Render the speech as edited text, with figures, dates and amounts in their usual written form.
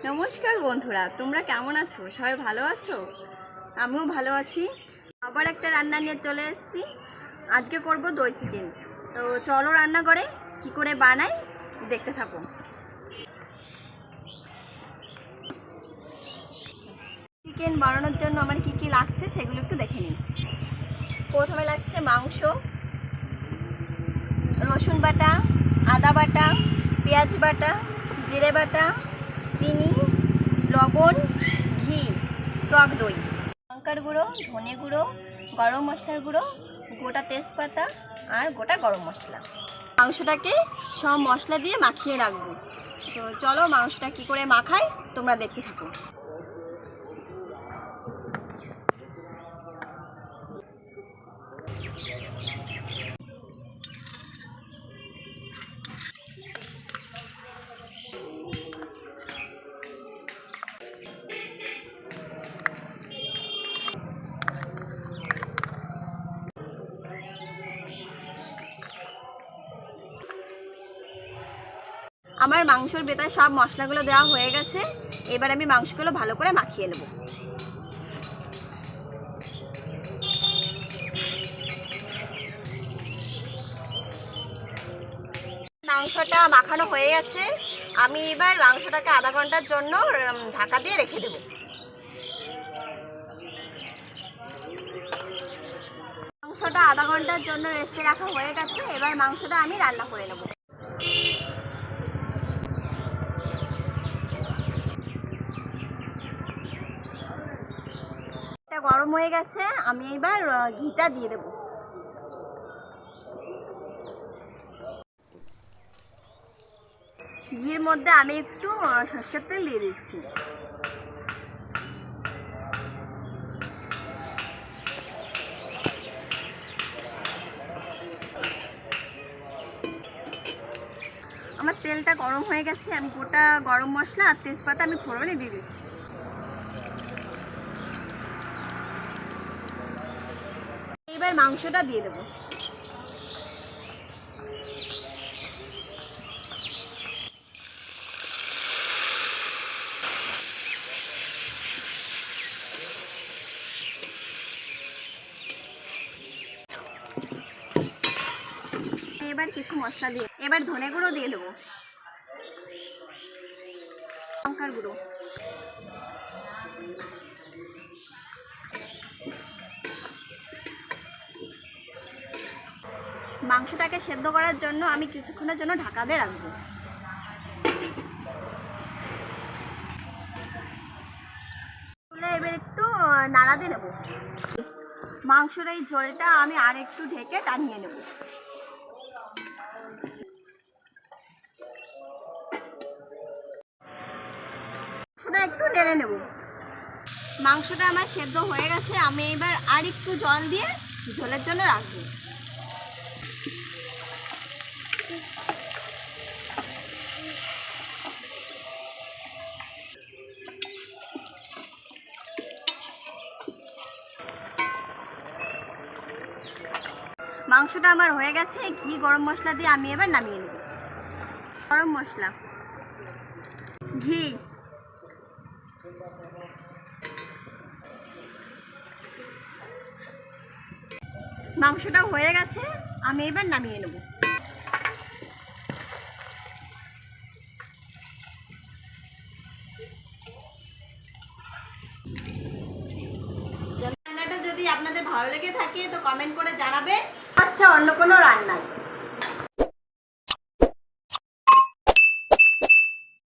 নমস্কার বন্ধুরা, তোমরা কেমন আছো? সবাই ভালো আছো? আমিও ভালো আছি। আবার একটা রান্না নিয়ে চলে এসেছি। আজকে করব দই চিকেন। তো চলো রান্না করে কি করে বানাই দেখতে থাকো। চিকেন বানানোর জন্য আমার কি কি লাগছে সেগুলো একটু দেখে নিন। প্রথমে লাগছে মাংস, রসুন বাটা, আদা বাটা, পেঁয়াজ বাটা, জিরে বাটা, চিনি, লবণ, ঘি, টক দই, লঙ্কার গুঁড়ো, ধনে গুঁড়ো, গরম মশলার গুঁড়ো, গোটা তেজপাতা আর গোটা গরম মশলা। মাংসটাকে সব মশলা দিয়ে মাখিয়ে রাখবো। তো চলো মাংসটা কি করে মাখাই তোমরা দেখতে থাকো। আমার মাংসর ভেতরে সব মশলাগুলো দেওয়া হয়ে গেছে। এবার আমি মাংসগুলো ভালো করে মাখিয়ে নেব। মাংসটা মাখানো হয়ে গেছে। আমি এবার মাংসটাকে আধা ঘন্টার জন্য ঢাকা দিয়ে রেখে দেব। মাংসটা আধা ঘন্টার জন্য রেস্টে রাখা হয়ে গেছে। এবার মাংসটা আমি রান্না করে নেব। এটা গরম হয়ে গেছে, আমি এবার ঘিটা দিয়ে দেব। ঘির মধ্যে আমি একটু সরষের তেল দিয়ে দিচ্ছি। আমার তেলটা গরম হয়ে গেছে, আমি গোটা গরম মশলা আর তেজপাতা আমি ফোড়নে দিয়ে দিচ্ছি। এবার মাংসটা দিয়ে দেবো। এবার কিছু মশলা দিয়ে এবার ধনে গুঁড়ো দিয়ে দেবো, লঙ্কার গুঁড়ো, মাংসটাকে সেদ্ধ করার জন্য আমি কিছুক্ষণের জন্য ঢাকা দিয়ে রাখবো। এবার একটু নাড়া দিয়ে নেব। মাংসের এই ঝোলটা আমি আর একটু ঢেকে টানিয়ে নেব। মাংসটা একটু নেড়ে নেব। মাংসটা আমার সেদ্ধ হয়ে গেছে, আমি এবার আর একটু জল দিয়ে ঝোলের জন্য রাখবো। মাংসটা আমার হয়ে গেছে। ঘি গরম মশলা দিয়ে আমি এবার নামিয়ে নেব। গরম মশলা, ঘি, মাংসটা হয়ে গেছে, আমি এবার নামিয়ে নেব। রান্নাটা যদি আপনাদের ভালো লেগে থাকে তো কমেন্ট করে জানাবে। আচ্ছা, অন্য কোনো রান্নায়